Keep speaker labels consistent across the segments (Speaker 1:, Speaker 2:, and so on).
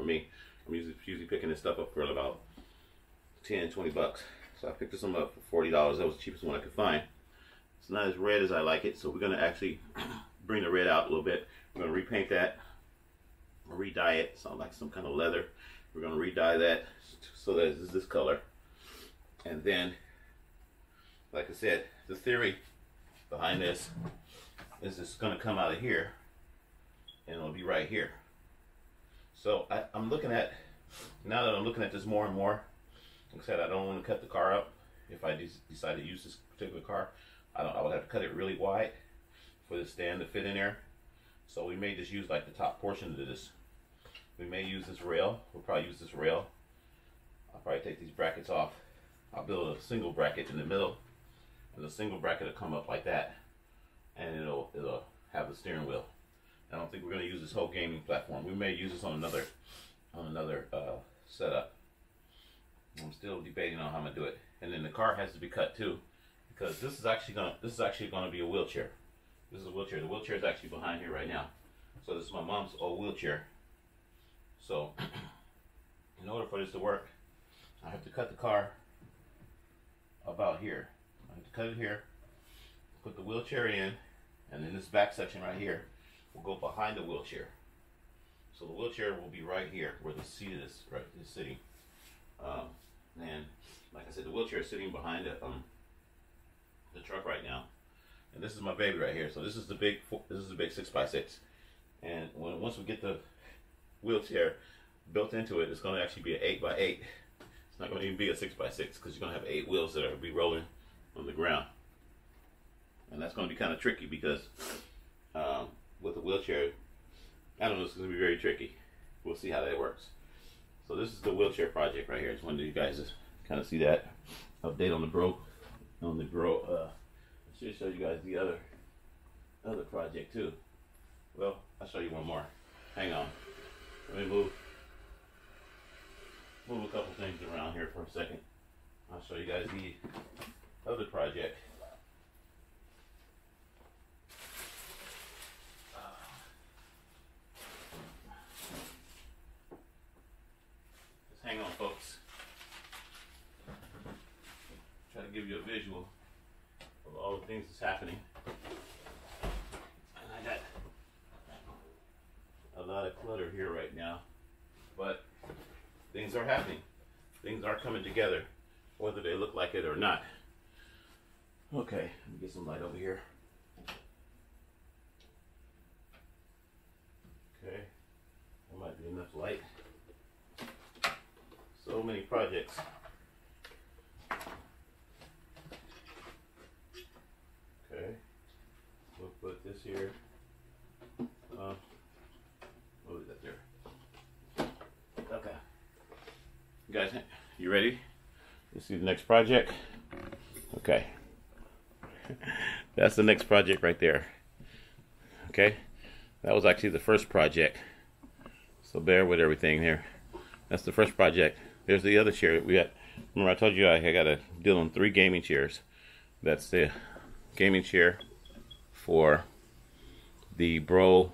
Speaker 1: me. I'm usually picking this stuff up for about 10, 20 bucks. So I picked this one up for $40. That was the cheapest one I could find. It's not as red as I like it, so we're going to actually bring the red out a little bit. We're going to repaint that, re-dye it, sound like some kind of leather. We're going to re-dye that so that it's this color. And then, like I said, the theory behind this is it's going to come out of here and it'll be right here. So I'm looking at, now that I'm looking at this more and more, like I said, I don't want to cut the car up. If I decide to use this particular car, I would have to cut it really wide for the stand to fit in there. So we may just use like the top portion of this. We may use this rail. We'll probably use this rail. I'll probably take these brackets off. I'll build a single bracket in the middle, and the single bracket will come up like that, and it'll have the steering wheel. I don't think we're going to use this whole gaming platform. We may use this on another setup. I'm still debating on how I'm gonna do it. And then the car has to be cut too, because this is actually gonna be a wheelchair. This is a wheelchair. The wheelchair is actually behind here right now. So this is my mom's old wheelchair. So in order for this to work, I have to cut the car about here. I have to cut it here, put the wheelchair in, and then this back section right here will go behind the wheelchair. So the wheelchair will be right here where the seat is sitting. And like I said, the wheelchair is sitting behind the truck right now, and this is my baby right here. So this is the big 6x6, and once we get the wheelchair built into it, it's going to actually be an 8x8. It's not going to even be a 6x6 because you're going to have 8 wheels that are be rolling on the ground, and that's going to be kind of tricky because with the wheelchair, I don't know, it's going to be very tricky. We'll see how that works. So this is the wheelchair project right here. I just wanted you guys to kind of see that update on the bro. I should show you guys the other project too. Well, I'll show you one more. Hang on. Let me move a couple things around here for a second. I'll show you guys the other project. Hang on, folks. Try to give you a visual of all the things that's happening. And I got a lot of clutter here right now, but things are happening. Things are coming together, whether they look like it or not. Okay, let me get some light over here. Okay, there might be enough light. So many projects. Okay, we'll put this here. What is that there? Okay. You guys, you ready? You see the next project? Okay. That's the next project right there. Okay. That was actually the first project. So bear with everything here. That's the first project. There's the other chair that we got. Remember I told you I got to deal on 3 gaming chairs. That's the gaming chair for the Bro.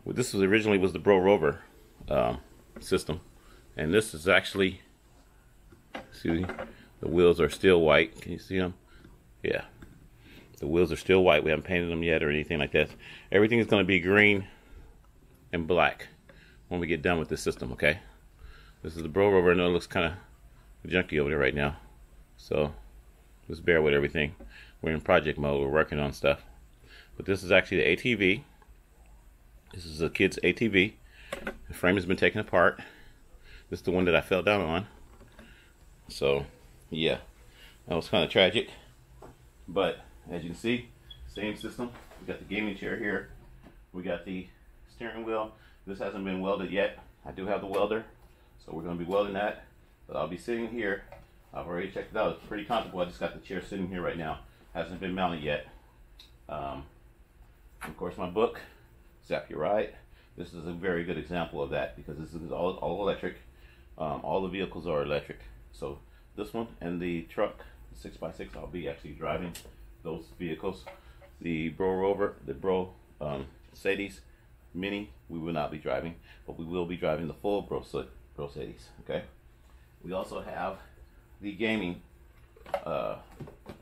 Speaker 1: Well, this was originally the Bro Rover system, and this is actually, see, the wheels are still white. Can you see them? Yeah, the wheels are still white. We haven't painted them yet or anything like that. Everything is going to be green and black when we get done with this system. Okay. This is the Bro Rover. I know it looks kind of junky over there right now, so just bear with everything. We're in project mode. We're working on stuff. But this is actually the ATV. This is a kid's ATV. The frame has been taken apart. This is the one that I fell down on. So, yeah, that was kind of tragic. But as you can see, same system. We got the gaming chair here. We got the steering wheel. This hasn't been welded yet. I do have the welder. So we're going to be welding that, but I'll be sitting here. I've already checked it out. It's pretty comfortable. I just got the chair sitting here right now. Hasn't been mounted yet. Of course, my book, Zap Your Ride. This is a very good example of that because this is all electric. All the vehicles are electric. So this one and the truck, the 6x6, I'll be actually driving those vehicles. The Bro Rover, the Bro Mercedes, Mini we will not be driving, but we will be driving the full Bro-Sadis. Okay. We also have the gaming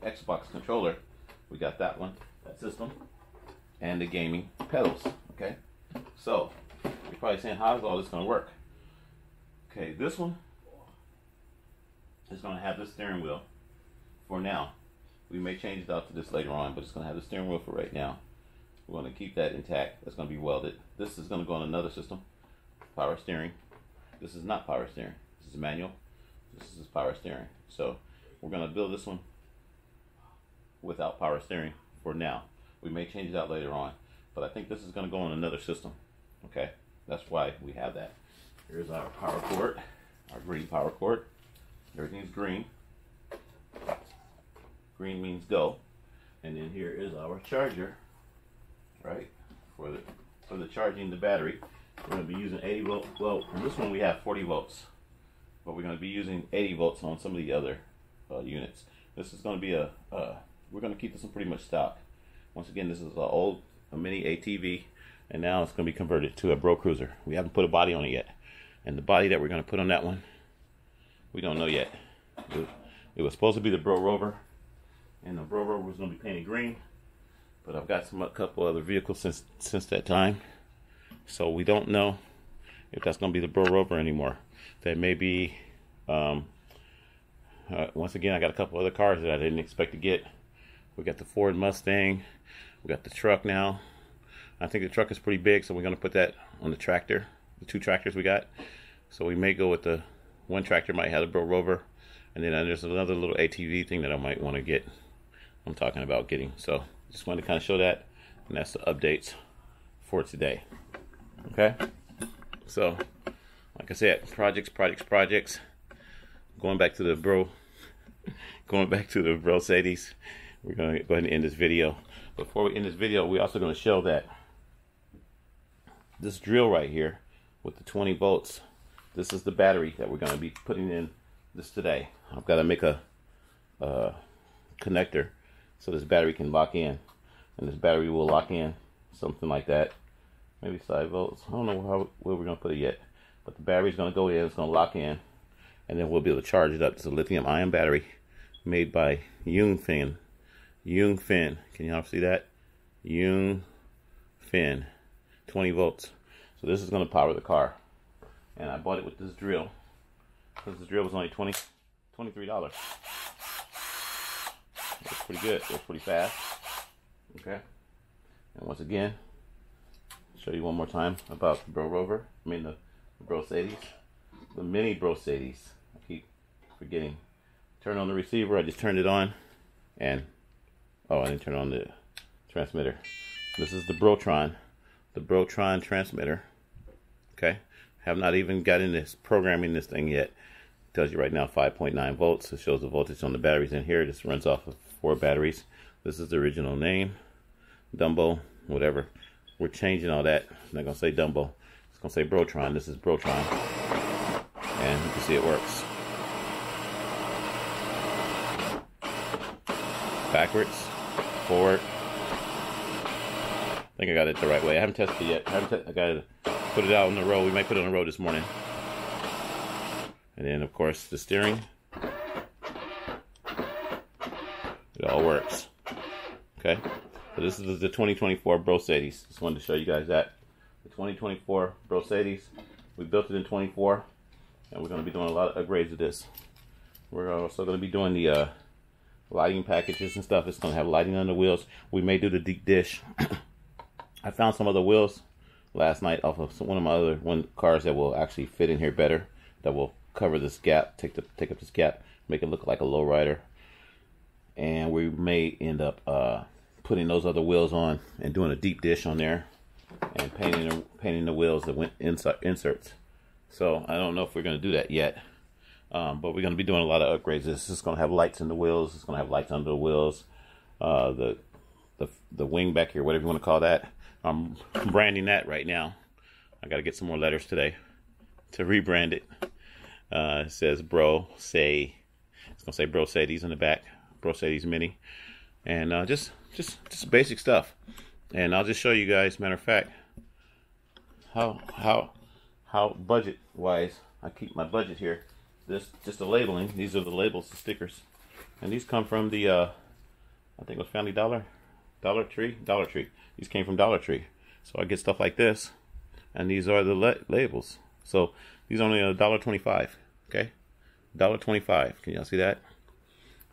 Speaker 1: Xbox controller. We got that one, that system, and the gaming pedals. Okay. So you're probably saying, how is all this going to work? Okay, this one is going to have the steering wheel for now. We may change it out to this later on, but it's going to have the steering wheel for right now. We're going to keep that intact. That's going to be welded. This is going to go on another system, power steering. This is not power steering. This is manual. This is power steering. So we're going to build this one without power steering for now. We may change it out later on, but I think this is going to go on another system. Okay, that's why we have that. Here's our power cord, our green power cord. Everything's green. Green means go. And then here is our charger, right? For the charging the battery. We're going to be using 80 volts. Well, on this one we have 40 volts, but we're going to be using 80 volts on some of the other units. This is going to be we're going to keep this one pretty much stock. Once again, this is a mini ATV, and now it's going to be converted to a BR0-CRUISER. We haven't put a body on it yet, and the body that we're going to put on that one, we don't know yet. It was supposed to be the BR0-ROVER, and the BR0-ROVER was going to be painted green, but I've got a couple other vehicles since that time, so we don't know if that's going to be the BR0-ROVER anymore. That may be, once again, I got a couple other cars that I didn't expect to get. We got the Ford Mustang, we got the truck now. I think the truck is pretty big, so we're going to put that on the tractor, the 2 tractors we got. So we may go with the one tractor might have a BR0-ROVER, and then there's another little ATV thing that I might want to get. I'm talking about getting. So just wanted to kind of show that, and that's the updates for today. Okay. So like I said, projects. Going back to the Bro-Sadis. We're going to go ahead and end this video. Before we end this video, we're also going to show that this drill right here with the 20 volts, this is the battery that we're going to be putting in this today. I've got to make a connector so this battery can lock in, and this battery will lock in something like that, maybe 5 volts. I don't know where we're going to put it yet, but the battery's going to go in, it's going to lock in, and then we'll be able to charge it up. It's a lithium-ion battery made by Yungfin. Can y'all see that? Yungfin, 20 volts. So this is going to power the car, and I bought it with this drill because this drill was only $23. It's pretty good. It's pretty fast. Okay. And once again, show you one more time about the BR0-ROVER. I mean the Bro-Sadis, the mini Bro-Sadis. I keep forgetting. Turn on the receiver. I just turned it on, and oh, I didn't turn on the transmitter. This is the Brotron transmitter. Okay, have not even got in this programming this thing yet. It tells you right now 5.9 volts. It shows the voltage on the batteries in here. This runs off of 4 batteries. This is the original name, Dumbo, whatever. We're changing all that. I'm not gonna say Dumbo. It's gonna say Brotron. This is Brotron, and you can see it works. Backwards, forward. I think I got it the right way. I haven't tested it yet. I got to put it out on the road. We might put it on the road this morning. And then, of course, the steering. It all works. Okay. So this is the 2024 Bro-Sadis. Just wanted to show you guys that. The 2024 Bro-Sadis. We built it in 24, and we're going to be doing a lot of upgrades of this. We're also going to be doing the lighting packages and stuff. It's going to have lighting on the wheels. We may do the deep dish. I found some other wheels last night off of one of my other cars that will actually fit in here better, that will cover this gap, take up this gap, make it look like a lowrider. And we may end up putting those other wheels on and doing a deep dish on there and painting the wheels that went inserts. So I don't know if we're going to do that yet. But we're going to be doing a lot of upgrades. This is going to have lights in the wheels. It's going to have lights under the wheels. The wing back here, whatever you want to call that. I'm branding that right now. I got to get some more letters today to rebrand it. It says Bro-Say. It's going to say Bro-Sadis in the back. Bro-Sadis Mini. And just basic stuff. And I'll just show you guys, matter of fact, how budget wise I keep my budget here. This just the labeling. These are the labels, the stickers, and these come from the I think it was Family Dollar, Dollar Tree. These came from Dollar Tree. So I get stuff like this, and these are the labels. So these are only $1.25. Okay, $1.25. Can y'all see that?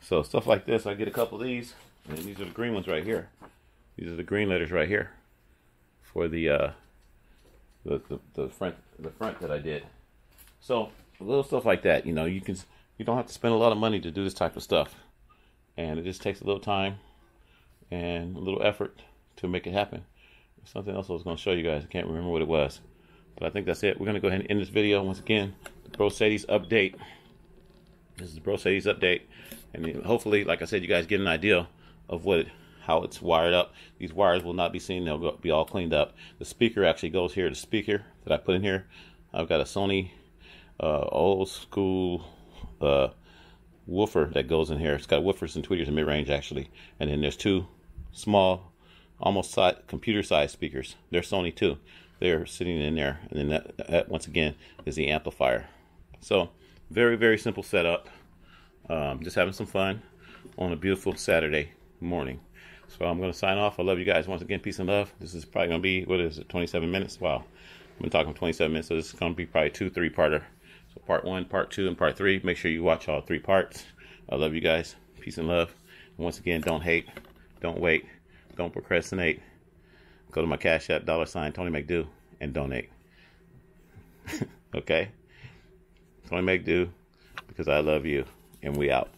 Speaker 1: So stuff like this, I get a couple of these, and these are the green ones right here. These are the green letters right here for the front that I did. So little stuff like that, you know, you don't have to spend a lot of money to do this type of stuff, and it just takes a little time and a little effort to make it happen. There's something else I was going to show you guys. I can't remember what it was, but I think that's it. We're going to go ahead and end this video once again. The BR0-CRUISER update. This is the BR0-CRUISER update, and hopefully, like I said, you guys get an idea of how it's wired up. These wires will not be seen. They'll be all cleaned up. The speaker actually goes here. The speaker that I put in here, I've got a Sony old school woofer that goes in here. It's got woofers and tweeters and mid-range actually, and then there's two small, almost computer-sized speakers. They're Sony too. They're sitting in there, and then that once again is the amplifier. So very, very simple setup. Just having some fun on a beautiful Saturday morning. So I'm going to sign off. I love you guys. Once again, peace and love. This is probably going to be, what is it, 27 minutes? Wow. I've been talking 27 minutes, so this is going to be probably 2-3-parter. So part 1, part 2, and part 3. Make sure you watch all 3 parts. I love you guys. Peace and love. And once again, don't hate. Don't wait. Don't procrastinate. Go to my Cash App, $Tony and donate. Okay? Tony McDo, because I love you. And we out.